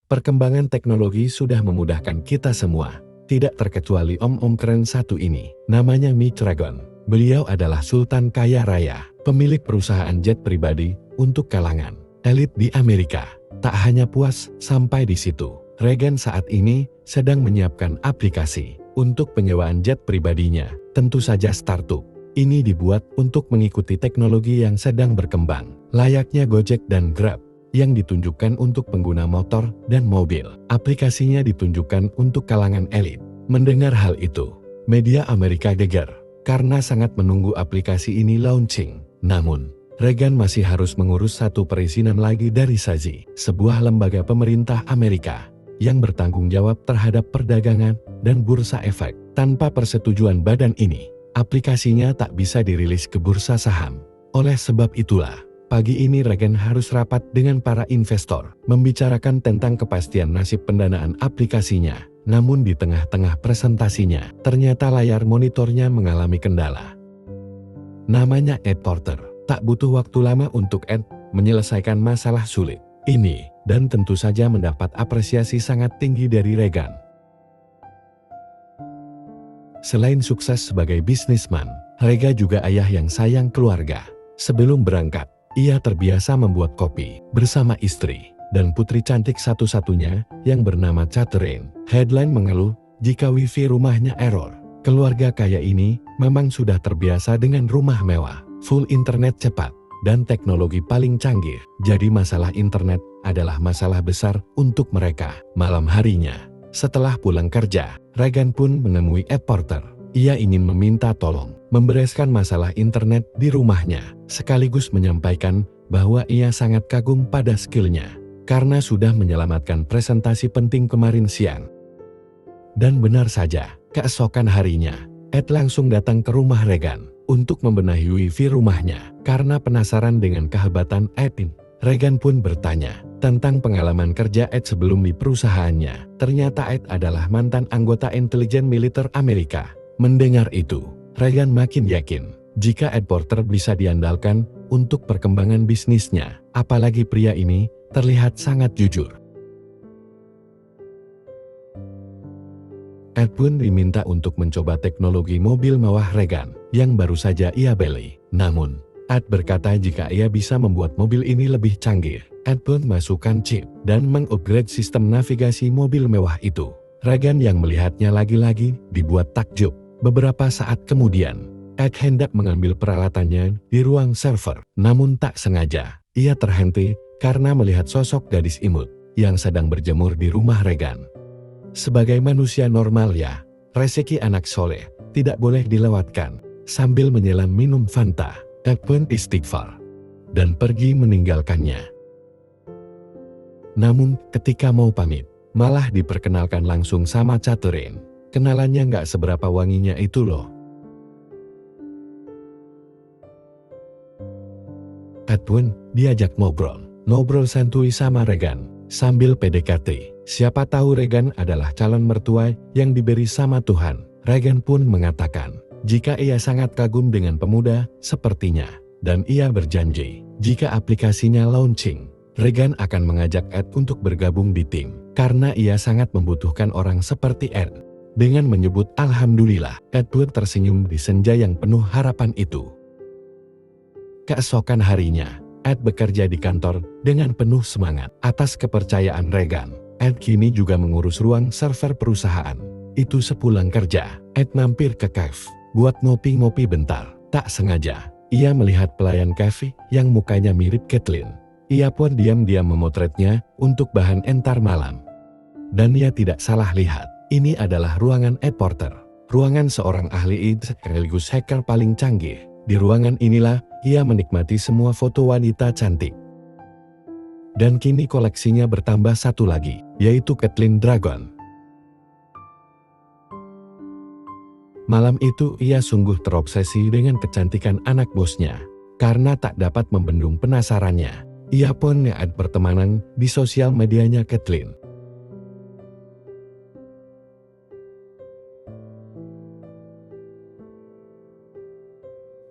Perkembangan teknologi sudah memudahkan kita semua. Tidak terkecuali om-om keren satu ini. Namanya Mitch Reagan. Beliau adalah sultan kaya raya, pemilik perusahaan jet pribadi untuk kalangan elit di Amerika. Tak hanya puas sampai di situ. Reagan saat ini sedang menyiapkan aplikasi untuk penyewaan jet pribadinya. Tentu saja startup. Ini dibuat untuk mengikuti teknologi yang sedang berkembang. Layaknya Gojek dan Grab yang ditunjukkan untuk pengguna motor dan mobil. Aplikasinya ditunjukkan untuk kalangan elit. Mendengar hal itu, media Amerika geger karena sangat menunggu aplikasi ini launching. Namun, Reagan masih harus mengurus satu perizinan lagi dari SEC, sebuah lembaga pemerintah Amerika yang bertanggung jawab terhadap perdagangan dan bursa efek. Tanpa persetujuan badan ini, aplikasinya tak bisa dirilis ke bursa saham. Oleh sebab itulah, pagi ini Reagan harus rapat dengan para investor, membicarakan tentang kepastian nasib pendanaan aplikasinya. Namun di tengah-tengah presentasinya, ternyata layar monitornya mengalami kendala. Namanya Ed Porter. Tak butuh waktu lama untuk Ed menyelesaikan masalah sulit ini, dan tentu saja mendapat apresiasi sangat tinggi dari Reagan. Selain sukses sebagai bisnisman, Reagan juga ayah yang sayang keluarga. Sebelum berangkat, ia terbiasa membuat kopi bersama istri dan putri cantik satu-satunya yang bernama Catherine. Headline mengeluh jika wifi rumahnya error. Keluarga kaya ini memang sudah terbiasa dengan rumah mewah, full internet cepat, dan teknologi paling canggih. Jadi masalah internet adalah masalah besar untuk mereka. Malam harinya, setelah pulang kerja, Reagan pun menemui Ed Porter. Ia ingin meminta tolong membereskan masalah internet di rumahnya, sekaligus menyampaikan bahwa ia sangat kagum pada skillnya karena sudah menyelamatkan presentasi penting kemarin siang. Dan benar saja, keesokan harinya, Ed langsung datang ke rumah Reagan untuk membenahi wifi rumahnya. Karena penasaran dengan kehebatan Ed, Reagan pun bertanya tentang pengalaman kerja Ed sebelum di perusahaannya. Ternyata Ed adalah mantan anggota intelijen militer Amerika. Mendengar itu, Reagan makin yakin jika Ed Porter bisa diandalkan untuk perkembangan bisnisnya. Apalagi pria ini terlihat sangat jujur. Ed pun diminta untuk mencoba teknologi mobil mewah Reagan yang baru saja ia beli. Namun, Ed berkata jika ia bisa membuat mobil ini lebih canggih. Ed pun masukkan chip dan mengupgrade sistem navigasi mobil mewah itu. Reagan yang melihatnya lagi-lagi dibuat takjub. Beberapa saat kemudian, Ed hendak mengambil peralatannya di ruang server. Namun tak sengaja, ia terhenti karena melihat sosok gadis imut yang sedang berjemur di rumah Reagan. Sebagai manusia normal ya, rezeki anak soleh tidak boleh dilewatkan. Sambil menyelam minum Fanta, Ed pun istighfar dan pergi meninggalkannya. Namun ketika mau pamit, malah diperkenalkan langsung sama Catherine. Kenalannya nggak seberapa wanginya itu loh. Ed pun diajak ngobrol santuy sama Reagan sambil PDKT. Siapa tahu Reagan adalah calon mertua yang diberi sama Tuhan. Reagan pun mengatakan jika ia sangat kagum dengan pemuda sepertinya, dan ia berjanji jika aplikasinya launching, Reagan akan mengajak Ed untuk bergabung di tim karena ia sangat membutuhkan orang seperti Ed. Dengan menyebut alhamdulillah, Ed pun tersenyum di senja yang penuh harapan itu. Keesokan harinya, Ed bekerja di kantor dengan penuh semangat atas kepercayaan Reagan. Ed kini juga mengurus ruang server perusahaan. Itu sepulang kerja, Ed mampir ke cafe buat ngopi-ngopi bentar. Tak sengaja, ia melihat pelayan cafe yang mukanya mirip Kathleen. Ia pun diam-diam memotretnya untuk bahan entar malam. Dan ia tidak salah lihat, ini adalah ruangan Ed Porter. Ruangan seorang ahli IT sekaligus hacker paling canggih. Di ruangan inilah ia menikmati semua foto wanita cantik. Dan kini koleksinya bertambah satu lagi, yaitu Kathleen Dragon. Malam itu ia sungguh terobsesi dengan kecantikan anak bosnya. Karena tak dapat membendung penasarannya, ia pun nge-add pertemanan di sosial medianya Kathleen.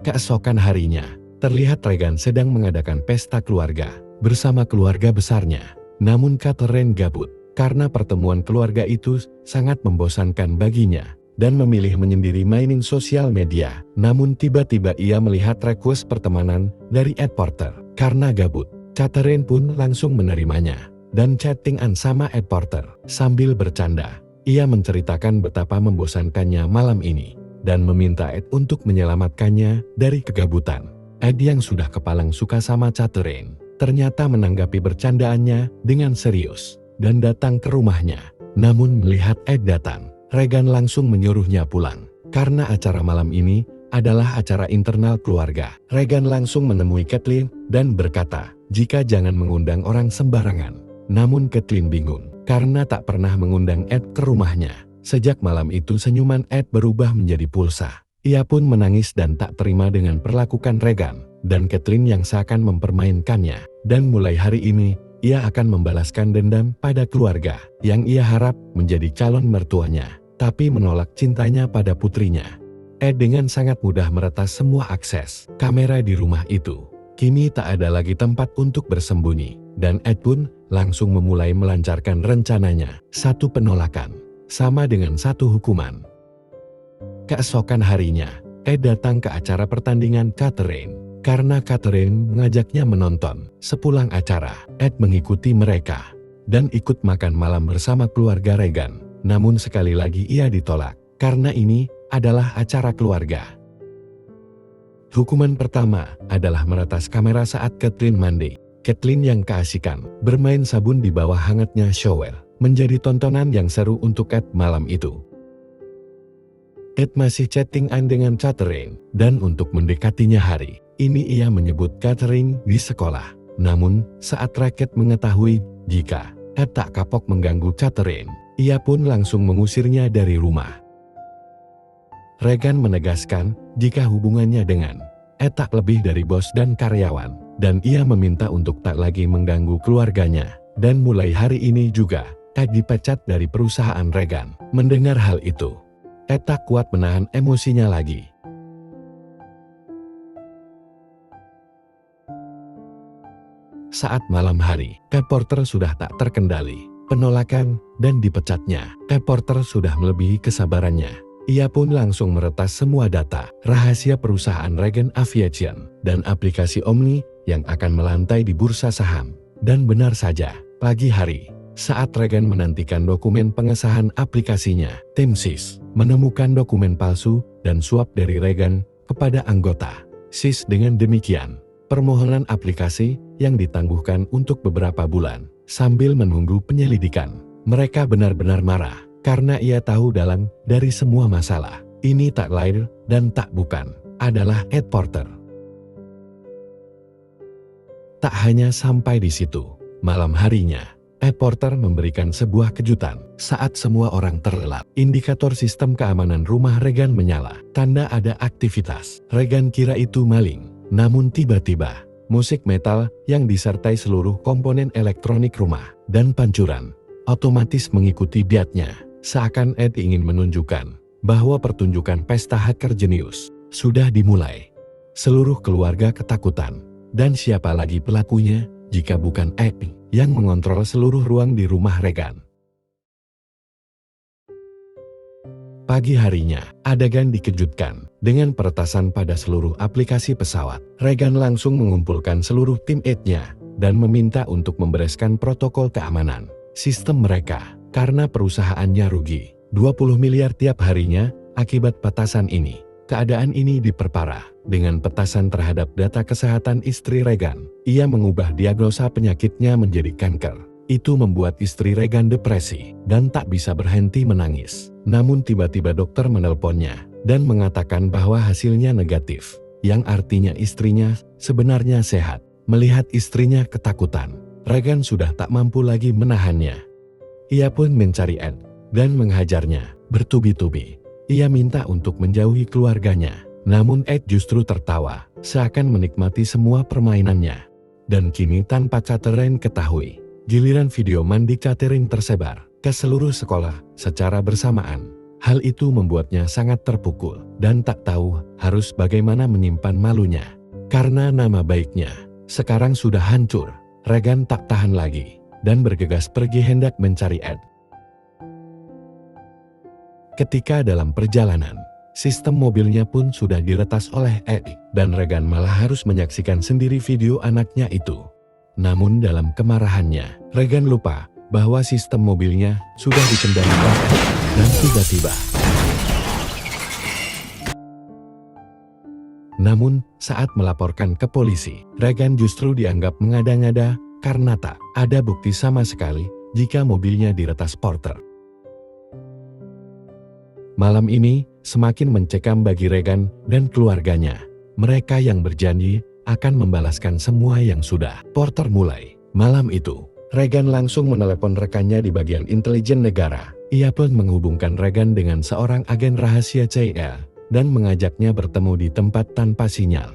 Keesokan harinya, terlihat Reagan sedang mengadakan pesta keluarga bersama keluarga besarnya. Namun Catherine gabut. karena pertemuan keluarga itu sangat membosankan baginya dan memilih menyendiri mainin sosial media. Namun tiba-tiba ia melihat request pertemanan dari Ed Porter. Karena gabut, Catherine pun langsung menerimanya dan chattingan sama Ed Porter. Sambil bercanda, ia menceritakan betapa membosankannya malam ini dan meminta Ed untuk menyelamatkannya dari kegabutan. Ed yang sudah kepalang suka sama Catherine ternyata menanggapi bercandaannya dengan serius dan datang ke rumahnya. Namun melihat Ed datang, Regan langsung menyuruhnya pulang. Karena acara malam ini adalah acara internal keluarga, Regan langsung menemui Kathleen dan berkata jika jangan mengundang orang sembarangan. Namun Kathleen bingung karena tak pernah mengundang Ed ke rumahnya. Sejak malam itu senyuman Ed berubah menjadi pulsa. Ia pun menangis dan tak terima dengan perlakukan Regan dan Kathleen yang seakan mempermainkannya. Dan mulai hari ini, ia akan membalaskan dendam pada keluarga yang ia harap menjadi calon mertuanya, tapi menolak cintanya pada putrinya. Ed dengan sangat mudah meretas semua akses kamera di rumah itu. Kini tak ada lagi tempat untuk bersembunyi, dan Ed pun langsung memulai melancarkan rencananya. Satu penolakan, sama dengan satu hukuman. Keesokan harinya, Ed datang ke acara pertandingan Catherine. Karena Catherine mengajaknya menonton, sepulang acara, Ed mengikuti mereka dan ikut makan malam bersama keluarga Regan. Namun sekali lagi ia ditolak, karena ini adalah acara keluarga. Hukuman pertama adalah meretas kamera saat Catherine mandi. Kathleen yang keasikan bermain sabun di bawah hangatnya shower menjadi tontonan yang seru untuk Ed malam itu. Ed masih chattingan dengan Catherine, dan untuk mendekatinya hari ini ia menyebut Catherine di sekolah. Namun, saat Racket mengetahui jika Ed tak kapok mengganggu Catherine, ia pun langsung mengusirnya dari rumah. Regan menegaskan jika hubungannya dengan Ed tak lebih dari bos dan karyawan, dan ia meminta untuk tak lagi mengganggu keluarganya. Dan mulai hari ini juga, Ed dipecat dari perusahaan Regan. Mendengar hal itu, Ed tak kuat menahan emosinya lagi. Saat malam hari, Ed Porter sudah tak terkendali. Penolakan dan dipecatnya, Ed Porter sudah melebihi kesabarannya. Ia pun langsung meretas semua data, rahasia perusahaan Regan Aviation, dan aplikasi Omni yang akan melantai di bursa saham. Dan benar saja, pagi hari, saat Regan menantikan dokumen pengesahan aplikasinya, tim SIS menemukan dokumen palsu dan suap dari Regan kepada anggota SIS. Dengan demikian, permohonan aplikasi yang ditangguhkan untuk beberapa bulan. Sambil menunggu penyelidikan, mereka benar-benar marah karena ia tahu dalang dari semua masalah ini tak lain dan tak bukan adalah Ed Porter. Tak hanya sampai di situ, malam harinya Ed Porter memberikan sebuah kejutan. Saat semua orang terlelap, indikator sistem keamanan rumah Regan menyala. Tanda ada aktivitas. Regan kira itu maling. Namun tiba-tiba, musik metal yang disertai seluruh komponen elektronik rumah dan pancuran otomatis mengikuti biatnya. Seakan Ed ingin menunjukkan bahwa pertunjukan pesta hacker jenius sudah dimulai. Seluruh keluarga ketakutan. Dan siapa lagi pelakunya jika bukan Ed yang mengontrol seluruh ruang di rumah Regan. Pagi harinya, adegan dikejutkan dengan peretasan pada seluruh aplikasi pesawat. Regan langsung mengumpulkan seluruh tim Ed-nya dan meminta untuk membereskan protokol keamanan sistem mereka karena perusahaannya rugi 20 miliar tiap harinya akibat petasan ini. Keadaan ini diperparah dengan petasan terhadap data kesehatan istri Regan. Ia mengubah diagnosa penyakitnya menjadi kanker. Itu membuat istri Regan depresi dan tak bisa berhenti menangis. Namun tiba-tiba dokter menelponnya dan mengatakan bahwa hasilnya negatif, yang artinya istrinya sebenarnya sehat. Melihat istrinya ketakutan, Regan sudah tak mampu lagi menahannya. Ia pun mencari Ed dan menghajarnya bertubi-tubi. Ia minta untuk menjauhi keluarganya, namun Ed justru tertawa, seakan menikmati semua permainannya. Dan kini tanpa Catherine ketahui, giliran video mandi Catherine tersebar ke seluruh sekolah secara bersamaan. Hal itu membuatnya sangat terpukul dan tak tahu harus bagaimana menyimpan malunya. Karena nama baiknya sekarang sudah hancur, Regan tak tahan lagi dan bergegas pergi hendak mencari Ed. Ketika dalam perjalanan, sistem mobilnya pun sudah diretas oleh Ed, dan Regan malah harus menyaksikan sendiri video anaknya itu. Namun dalam kemarahannya, Regan lupa bahwa sistem mobilnya sudah dikendalikan Ed, dan tiba-tiba. Namun, saat melaporkan ke polisi, Regan justru dianggap mengada-ngada karena tak ada bukti sama sekali jika mobilnya diretas Porter. Malam ini semakin mencekam bagi Regan dan keluarganya. Mereka yang berjanji akan membalaskan semua yang sudah Porter mulai. Malam itu, Regan langsung menelepon rekannya di bagian intelijen negara. Ia pun menghubungkan Regan dengan seorang agen rahasia CIA dan mengajaknya bertemu di tempat tanpa sinyal.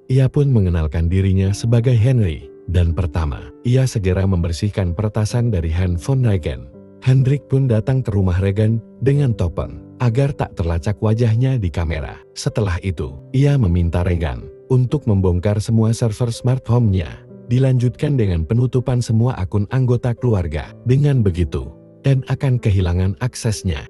Ia pun mengenalkan dirinya sebagai Henry, dan pertama, ia segera membersihkan peretasan dari handphone Regan. Hendrik pun datang ke rumah Regan dengan topeng, agar tak terlacak wajahnya di kamera. Setelah itu, ia meminta Regan untuk membongkar semua server smart home-nya. Dilanjutkan dengan penutupan semua akun anggota keluarga. Dengan begitu, Ed akan kehilangan aksesnya.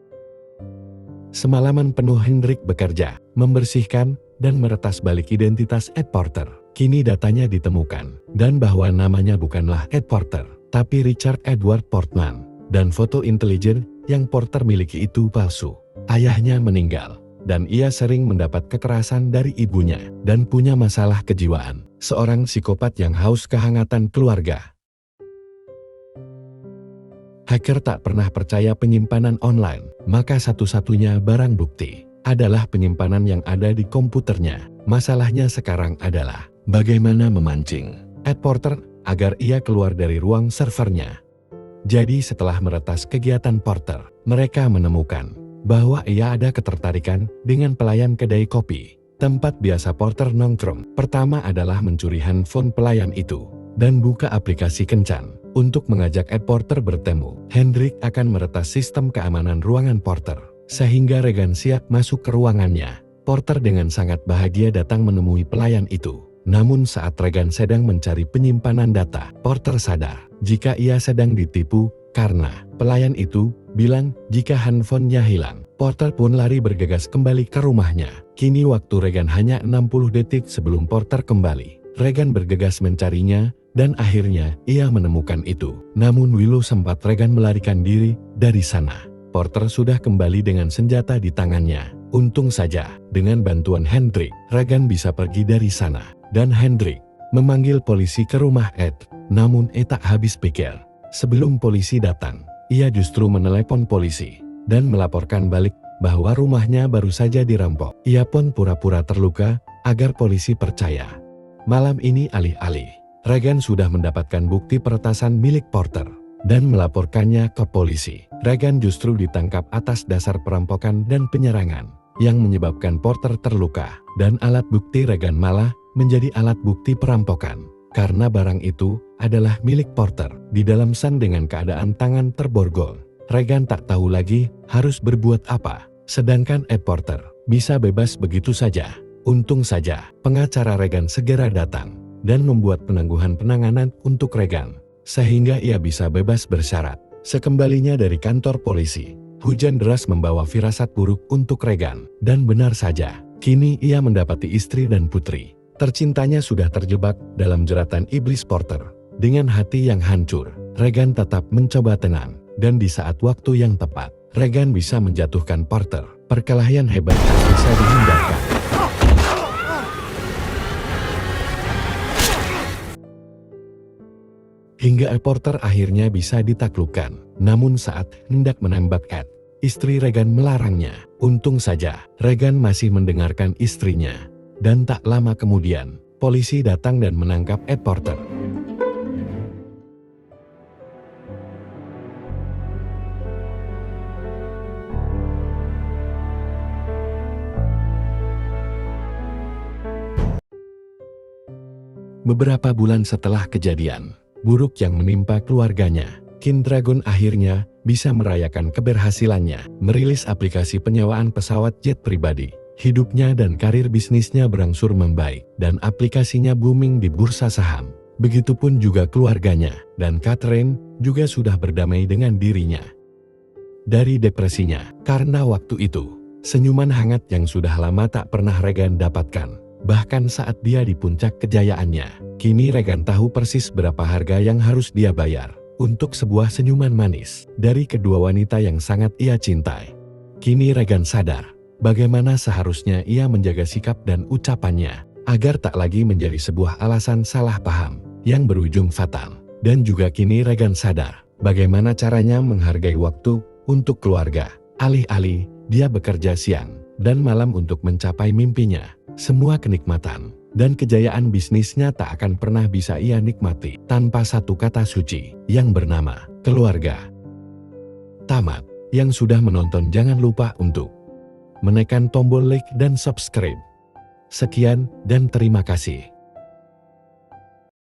Semalaman penuh Hendrik bekerja, membersihkan, dan meretas balik identitas Ed Porter. Kini datanya ditemukan, dan bahwa namanya bukanlah Ed Porter, tapi Richard Edward Portman. Dan foto intelijen yang Porter miliki itu palsu. Ayahnya meninggal, dan ia sering mendapat kekerasan dari ibunya, dan punya masalah kejiwaan. Seorang psikopat yang haus kehangatan keluarga. Hacker tak pernah percaya penyimpanan online, maka satu-satunya barang bukti adalah penyimpanan yang ada di komputernya. Masalahnya sekarang adalah bagaimana memancing Ed Porter agar ia keluar dari ruang servernya. Jadi setelah meretas kegiatan Porter, mereka menemukan bahwa ia ada ketertarikan dengan pelayan kedai kopi, tempat biasa Porter nongkrong. Pertama adalah mencuri handphone pelayan itu, dan buka aplikasi kencan untuk mengajak Ed Porter bertemu. Hendrik akan meretas sistem keamanan ruangan Porter, sehingga Regan siap masuk ke ruangannya. Porter dengan sangat bahagia datang menemui pelayan itu. Namun saat Regan sedang mencari penyimpanan data, Porter sadar jika ia sedang ditipu karena pelayan itu bilang jika handphonenya hilang. Porter pun lari bergegas kembali ke rumahnya. Kini waktu Regan hanya 60 detik sebelum Porter kembali. Regan bergegas mencarinya, dan akhirnya ia menemukan itu. Namun Willow sempat Regan melarikan diri dari sana. Porter sudah kembali dengan senjata di tangannya. Untung saja, dengan bantuan Hendrik, Regan bisa pergi dari sana. Dan Hendrik memanggil polisi ke rumah Ed. Namun Ed tak habis pikir. Sebelum polisi datang, ia justru menelepon polisi dan melaporkan balik bahwa rumahnya baru saja dirampok. Ia pun pura-pura terluka agar polisi percaya. Malam ini alih-alih, Regan sudah mendapatkan bukti peretasan milik Porter dan melaporkannya ke polisi. Regan justru ditangkap atas dasar perampokan dan penyerangan yang menyebabkan Porter terluka, dan alat bukti Regan malah menjadi alat bukti perampokan karena barang itu adalah milik Porter di dalam san dengan keadaan tangan terborgol. Regan tak tahu lagi harus berbuat apa, sedangkan Ed Porter bisa bebas begitu saja. Untung saja pengacara Regan segera datang dan membuat penangguhan penanganan untuk Regan, sehingga ia bisa bebas bersyarat. Sekembalinya dari kantor polisi, hujan deras membawa firasat buruk untuk Regan, dan benar saja, kini ia mendapati istri dan putri tercintanya sudah terjebak dalam jeratan iblis Porter. Dengan hati yang hancur, Regan tetap mencoba tenang, dan di saat waktu yang tepat, Regan bisa menjatuhkan Porter. Perkelahian hebat tak bisa dihindarkan. Hingga Porter akhirnya bisa ditaklukkan. Namun saat hendak menembak Ed, istri Regan melarangnya. Untung saja, Regan masih mendengarkan istrinya. Dan tak lama kemudian, polisi datang dan menangkap Ed Porter. Beberapa bulan setelah kejadian buruk yang menimpa keluarganya, King Dragon akhirnya bisa merayakan keberhasilannya, merilis aplikasi penyewaan pesawat jet pribadi. Hidupnya dan karir bisnisnya berangsur membaik, dan aplikasinya booming di bursa saham. Begitupun juga keluarganya, dan Catherine juga sudah berdamai dengan dirinya. Dari depresinya, karena waktu itu, senyuman hangat yang sudah lama tak pernah Regan dapatkan. Bahkan saat dia di puncak kejayaannya, kini Regan tahu persis berapa harga yang harus dia bayar untuk sebuah senyuman manis dari kedua wanita yang sangat ia cintai. Kini Regan sadar bagaimana seharusnya ia menjaga sikap dan ucapannya agar tak lagi menjadi sebuah alasan salah paham yang berujung fatal. Dan juga kini Regan sadar bagaimana caranya menghargai waktu untuk keluarga. Alih-alih dia bekerja siang dan malam untuk mencapai mimpinya, semua kenikmatan dan kejayaan bisnisnya tak akan pernah bisa ia nikmati tanpa satu kata suci yang bernama keluarga. Tamat. Yang sudah menonton jangan lupa untuk menekan tombol like dan subscribe. Sekian dan terima kasih.